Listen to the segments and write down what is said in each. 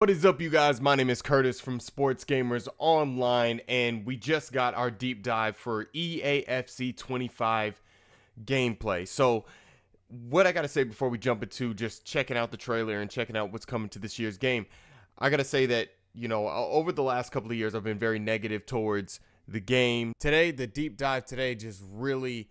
What is up, you guys? My name is Curtis from Sports Gamers Online, and we just got our deep dive for EAFC 25 gameplay. So what I gotta say before we jump into just checking out the trailer and checking out what's coming to this year's game, I gotta say that, over the last couple of years, I've been very negative towards the game. Today, the deep dive today just really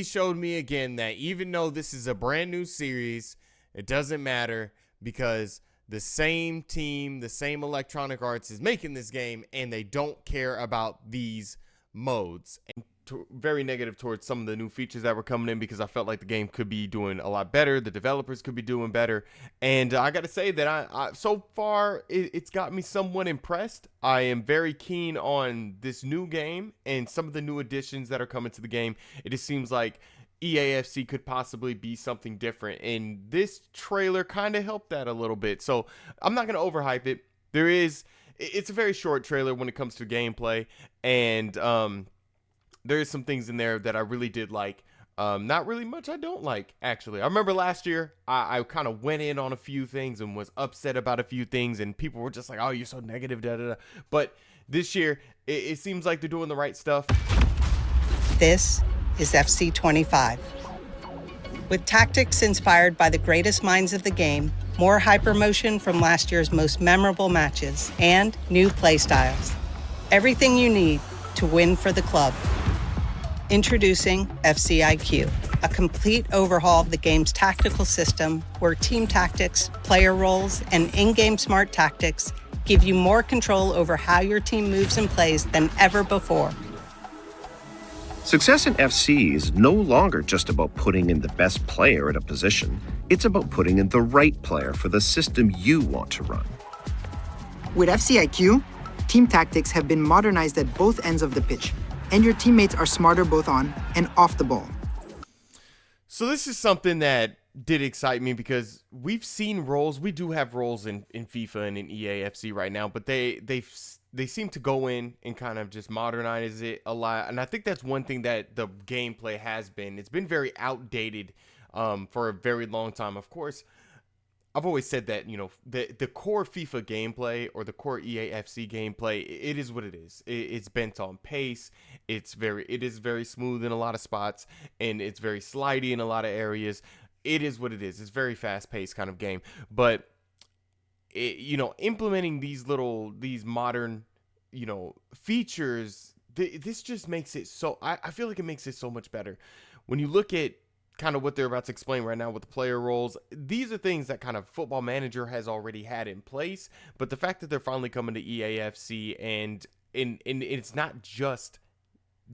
showed me again that even though this is a brand new series, it doesn't matter because the same team, the same Electronic Arts is making this game, and they don't care about these modes. And very negative towards some of the new features that were coming in because I felt like the game could be doing a lot better. The developers could be doing better. And I got to say that I so far, it's got me somewhat impressed. I am very keen on this new game and some of the new additions that are coming to the game. It just seems like EAFC could possibly be something different, and this trailer kind of helped that a little bit. So I'm not going to overhype it. It's a very short trailer when it comes to gameplay, and there is some things in there that I really did like. Not really much I don't like, actually. I remember last year I kind of went in on a few things and was upset about a few things, and people were just like, oh, you're so negative, da-da-da. But this year it seems like they're doing the right stuff. This is FC 25. With tactics inspired by the greatest minds of the game, more hypermotion from last year's most memorable matches, and new playstyles. Everything you need to win for the club. Introducing FCIQ, a complete overhaul of the game's tactical system where team tactics, player roles, and in-game smart tactics give you more control over how your team moves and plays than ever before. Success in FC is no longer just about putting in the best player at a position. It's about putting in the right player for the system you want to run. With FCIQ, team tactics have been modernized at both ends of the pitch, and your teammates are smarter both on and off the ball. So this is something that did excite me because we've seen roles. We do have roles in FIFA and in EAFC right now, but they seem to go in and kind of just modernize it a lot. And I think that's one thing that the gameplay has been. It's been very outdated for a very long time. Of course, I've always said that, the core FIFA gameplay or the core EAFC gameplay, it is what it is. It's bent on pace. It is very smooth in a lot of spots, and it's very slidey in a lot of areas. It is what it is. It's very fast-paced kind of game. But implementing these modern, features, this just makes it so, I feel like it makes it so much better. When you look at kind of what they're about to explain right now with the player roles, these are things that kind of Football Manager has already had in place, but the fact that they're finally coming to EAFC and it's not just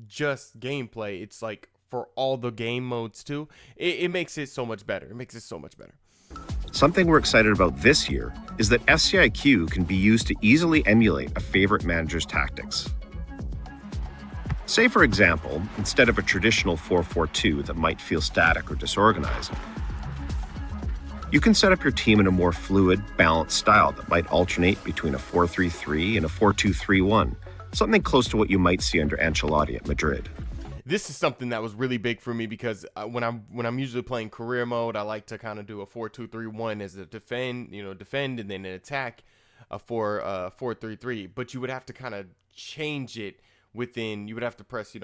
gameplay, it's like for all the game modes too, it makes it so much better. It makes it so much better. Something we're excited about this year is that FCIQ can be used to easily emulate a favorite manager's tactics. Say, for example, instead of a traditional 4-4-2 that might feel static or disorganized, you can set up your team in a more fluid, balanced style that might alternate between a 4-3-3 and a 4-2-3-1, something close to what you might see under Ancelotti at Madrid. This is something that was really big for me because when I'm usually playing career mode, I like to kind of do a 4-2-3-1 as a defend and then an attack, a 4-3-3. But you would have to kind of change it within. You would have to press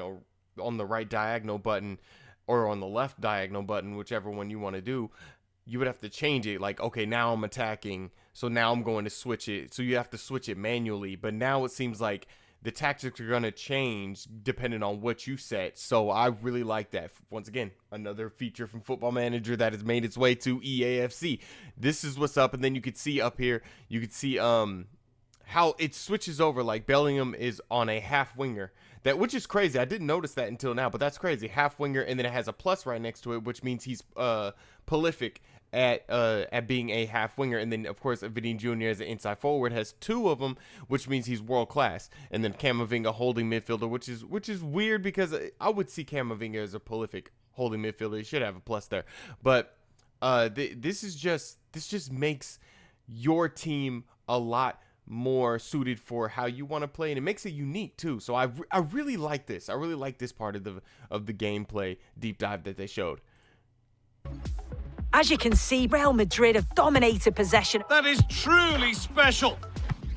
on the right diagonal button or on the left diagonal button, whichever one you want to do. You would have to change it, like, okay, now I'm attacking, so now I'm going to switch it. So you have to switch it manually. But now it seems like the tactics are going to change depending on what you set. So I really like that. Once again, another feature from Football Manager that has made its way to EAFC. This is what's up. And then you could see up here, you could see how it switches over. Like Bellingham is on a half winger, which is crazy. I didn't notice that until now, but that's crazy. Half winger, and then it has a plus right next to it, which means he's prolific at being a half winger. And then of course Vinny Jr. as an inside forward has two of them, which means he's world class. And then Camavinga holding midfielder, which is weird because I would see Camavinga as a prolific holding midfielder. He should have a plus there. But this just makes your team a lot more suited for how you want to play, and it makes it unique too. So I really like this. I really like this part of the gameplay deep dive that they showed. As you can see, Real Madrid have dominated possession. That is truly special.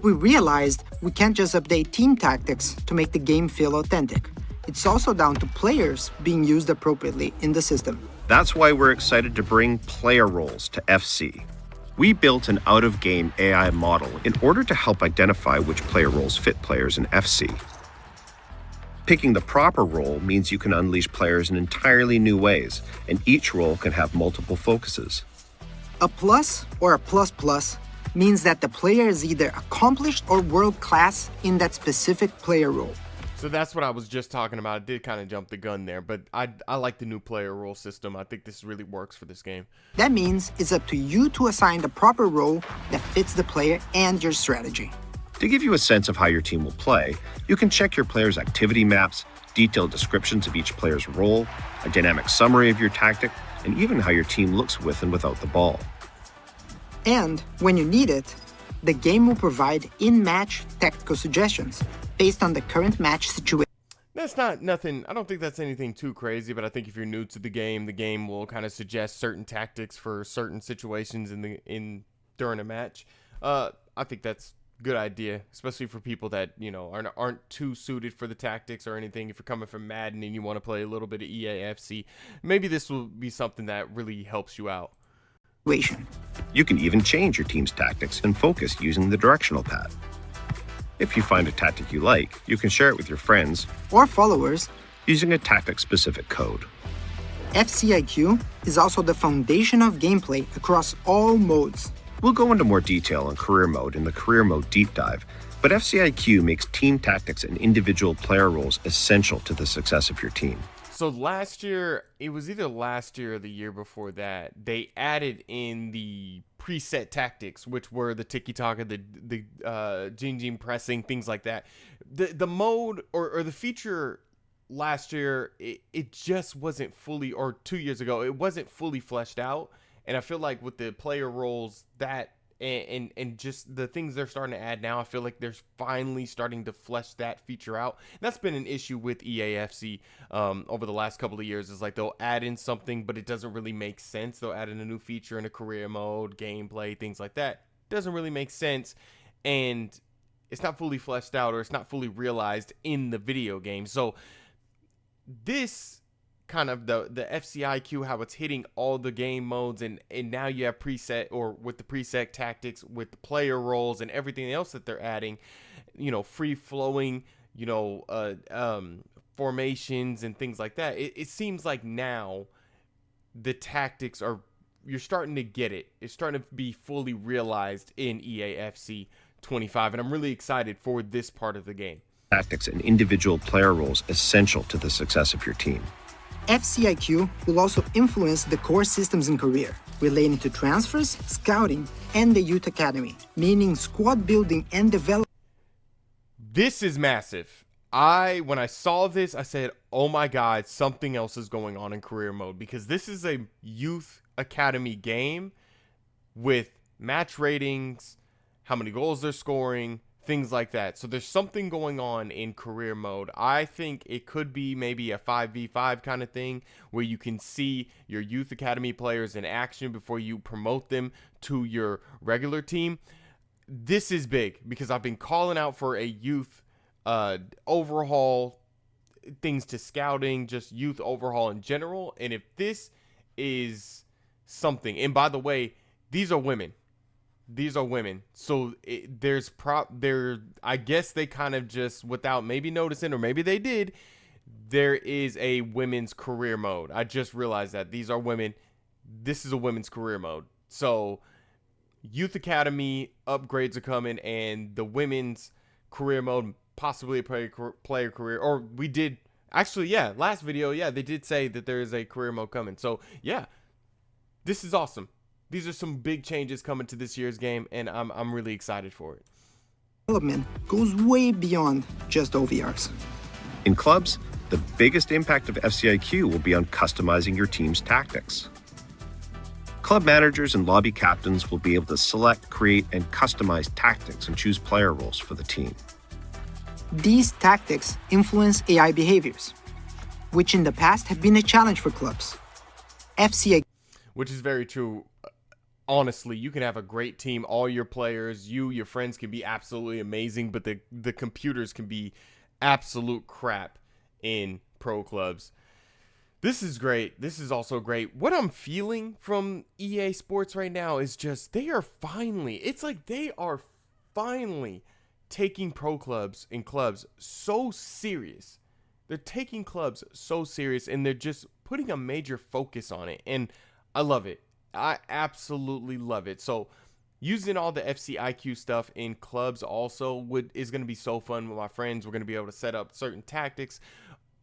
We realized we can't just update team tactics to make the game feel authentic. It's also down to players being used appropriately in the system. That's why we're excited to bring player roles to FC. We built an out-of-game AI model in order to help identify which player roles fit players in FC. Picking the proper role means you can unleash players in entirely new ways, and each role can have multiple focuses. A plus or a plus plus means that the player is either accomplished or world-class in that specific player role. So that's what I was just talking about. I did kind of jump the gun there, but I like the new player role system. I think this really works for this game. That means it's up to you to assign the proper role that fits the player and your strategy. To give you a sense of how your team will play, you can check your players' activity maps, detailed descriptions of each player's role, a dynamic summary of your tactic, and even how your team looks with and without the ball. And when you need it, the game will provide in-match tactical suggestions based on the current match situation. That's not nothing. I don't think that's anything too crazy, but I think if you're new to the game will kind of suggest certain tactics for certain situations during a match. I think that's a good idea, especially for people that, you know, aren't too suited for the tactics or anything. If you're coming from Madden and you want to play a little bit of EAFC, maybe this will be something that really helps you out. You can even change your team's tactics and focus using the directional pad. If you find a tactic you like, you can share it with your friends or followers using a tactic-specific code. FCIQ is also the foundation of gameplay across all modes. We'll go into more detail on career mode in the career mode deep dive, but FCIQ makes team tactics and individual player roles essential to the success of your team. So last year, it was either last year or the year before that, they added in the preset tactics, which were the tiki-taka, the Jin pressing, things like that. The mode or the feature last year, it just wasn't fully, or 2 years ago, it wasn't fully fleshed out. And I feel like with the player roles, that and just the things they're starting to add now, I feel like they're finally starting to flesh that feature out. And that's been an issue with EAFC over the last couple of years. Is like they'll add in something, but it doesn't really make sense. They'll add in a new feature in a career mode, gameplay, things like that. Doesn't really make sense, and it's not fully fleshed out, or it's not fully realized in the video game. So this kind of the FCIQ, how it's hitting all the game modes, and now you have preset, or with the preset tactics, with the player roles and everything else that they're adding, you know, free flowing, you know, formations and things like that. It seems like now the tactics are, you're starting to get it. It's starting to be fully realized in EAFC 25, and I'm really excited for this part of the game. Tactics and individual player roles essential to the success of your team. FCIQ will also influence the core systems in career, relating to transfers, scouting, and the youth academy, meaning squad building and development. This is massive. When I saw this, I said, oh my God, something else is going on in career mode, because this is a youth academy game with match ratings, how many goals they're scoring, things like that. So there's something going on in career mode. I think it could be maybe a 5v5 kind of thing, where you can see your youth academy players in action before you promote them to your regular team. This is big, because I've been calling out for a youth overhaul, things to scouting, just youth overhaul in general. And if this is something, and by the way, these are women. These are women, so I guess they kind of just, without maybe noticing, or maybe they did, there is a women's career mode. I just realized that these are women. This is a women's career mode. So youth academy upgrades are coming, and the women's career mode, possibly a player career, or we did actually, yeah, last video, yeah, they did say that there is a career mode coming. So yeah, this is awesome. These are some big changes coming to this year's game, and I'm really excited for it. Development goes way beyond just OVRs. In clubs, the biggest impact of FCIQ will be on customizing your team's tactics. Club managers and lobby captains will be able to select, create, and customize tactics and choose player roles for the team. These tactics influence AI behaviors, which in the past have been a challenge for clubs. FCIQ. which is very true. Honestly, you can have a great team, all your players, your friends can be absolutely amazing, but the computers can be absolute crap in pro clubs. This is great. This is also great. What I'm feeling from EA Sports right now is just they are finally taking pro clubs and clubs so serious. They're taking clubs so serious, and they're just putting a major focus on it, and I love it. I absolutely love it. So using all the FC IQ stuff in clubs also is going to be so fun with my friends. We're going to be able to set up certain tactics.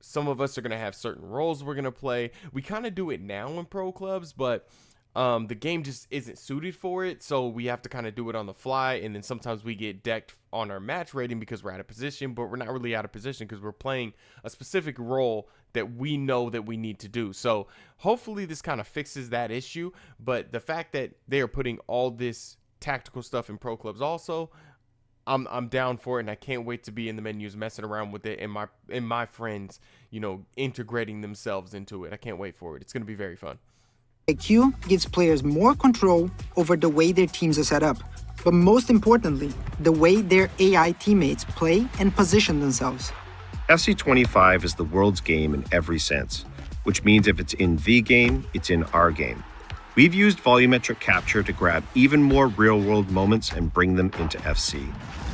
Some of us are going to have certain roles we're going to play. We kind of do it now in pro clubs, but the game just isn't suited for it. So we have to kind of do it on the fly. And then sometimes we get decked on our match rating because we're out of position, but we're not really out of position because we're playing a specific role that we know that we need to do. So hopefully this kind of fixes that issue. But the fact that they are putting all this tactical stuff in pro clubs also, I'm down for it, and I can't wait to be in the menus messing around with it, and my friends, integrating themselves into it. I can't wait for it. It's going to be very fun. IQ gives players more control over the way their teams are set up, but most importantly, the way their AI teammates play and position themselves. FC 25 is the world's game in every sense, which means if it's in the game, it's in our game. We've used volumetric capture to grab even more real-world moments and bring them into FC.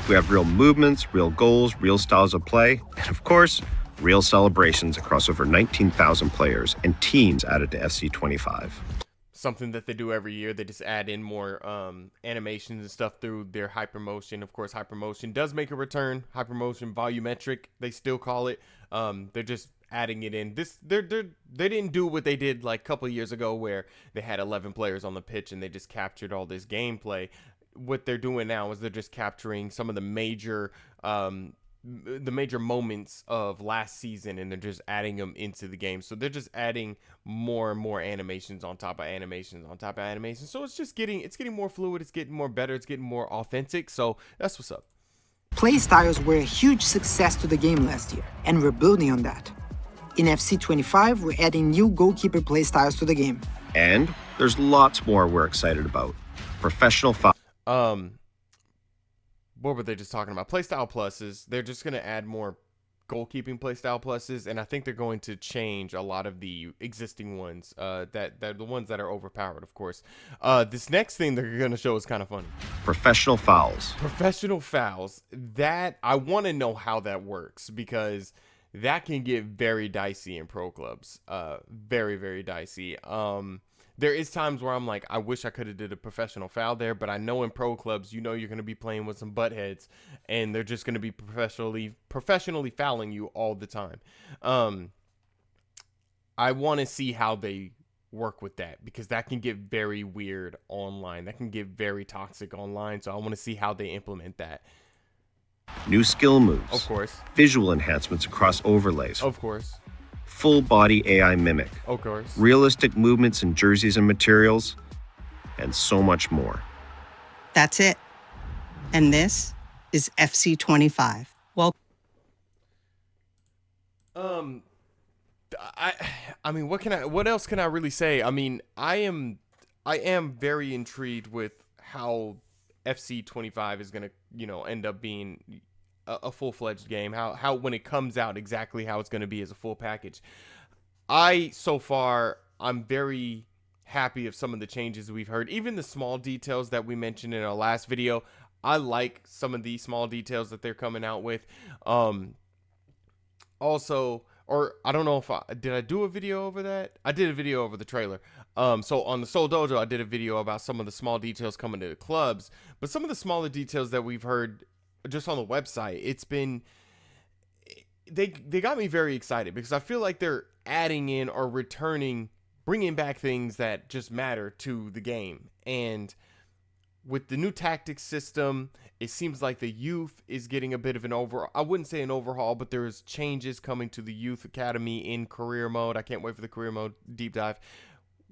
We have real movements, real goals, real styles of play, and of course, real celebrations across over 19,000 players and teams added to FC 25. Something that they do every year, they just add in more animations and stuff through their hypermotion. Of course, hypermotion does make a return. Hypermotion volumetric, they still call it. They're just adding it in. They didn't do what they did like a couple of years ago where they had 11 players on the pitch and they just captured all this gameplay. What they're doing now is they're just capturing some of the major moments of last season, and they're just adding them into the game. So they're just adding more and more animations on top of animations on top of animations. So it's getting more fluid, it's getting more better, it's getting more authentic. So that's what's up. Play styles were a huge success to the game last year, and we're building on that. In FC 25, we're adding new goalkeeper play styles to the game. And there's lots more we're excited about. Professional foul. What were they just talking about? Playstyle pluses. They're just going to add more goalkeeping playstyle pluses, and I think they're going to change a lot of the existing ones. That the ones that are overpowered, of course. This next thing they're going to show is kind of funny. Professional fouls. Professional fouls. That I want to know how that works, because that can get very dicey in pro clubs. Very, very dicey. There is times where I'm like, I wish I could have did a professional foul there, but I know in pro clubs, you're going to be playing with some butt heads, and they're just going to be professionally fouling you all the time. I want to see how they work with that, because that can get very weird online. That can get very toxic online, so I want to see how they implement that. New skill moves. Of course. Visual enhancements across overlays. Of course. Full body AI mimic. Of course. Realistic movements in jerseys and materials, and so much more. That's it. And this is FC 25. Well, I mean, what else can I really say? I mean, I am very intrigued with how FC 25 is going to, end up being a full-fledged game, how when it comes out, exactly how it's going to be as a full package. So far, I'm very happy of some of the changes we've heard, even the small details that we mentioned in our last video. I like some of these small details that they're coming out with. Also, or I don't know if did I do a video over that? I did a video over the trailer. So on the Soul Dojo, I did a video about some of the small details coming to the clubs, but some of the smaller details that we've heard just on the website, it's been, they got me very excited, because I feel like they're adding in or bringing back things that just matter to the game. And with the new tactics system, it seems like the youth is getting a bit of I wouldn't say an overhaul, but there's changes coming to the youth academy in career mode. I can't wait for the career mode deep dive.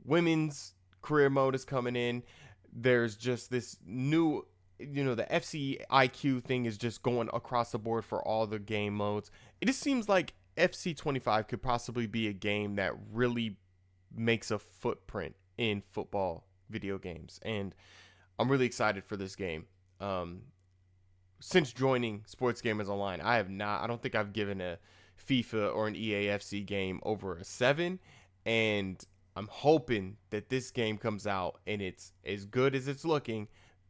Women's career mode is coming in. There's just this new, the FC IQ thing is just going across the board for all the game modes. It just seems like FC 25 could possibly be a game that really makes a footprint in football video games, and I'm really excited for this game. Since joining Sports Gamers Online, I don't think I've given a FIFA or an EAFC game over a 7, and I'm hoping that this game comes out and it's as good as it's looking.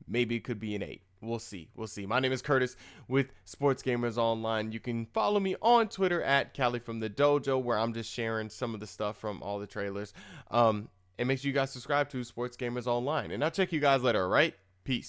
Maybe it could be an 8. We'll see. My name is Curtis with Sports Gamers Online. You can follow me on Twitter at Cali from the Dojo, where I'm just sharing some of the stuff from all the trailers. And make sure you guys subscribe to Sports Gamers Online. And I'll check you guys later, all right? Peace.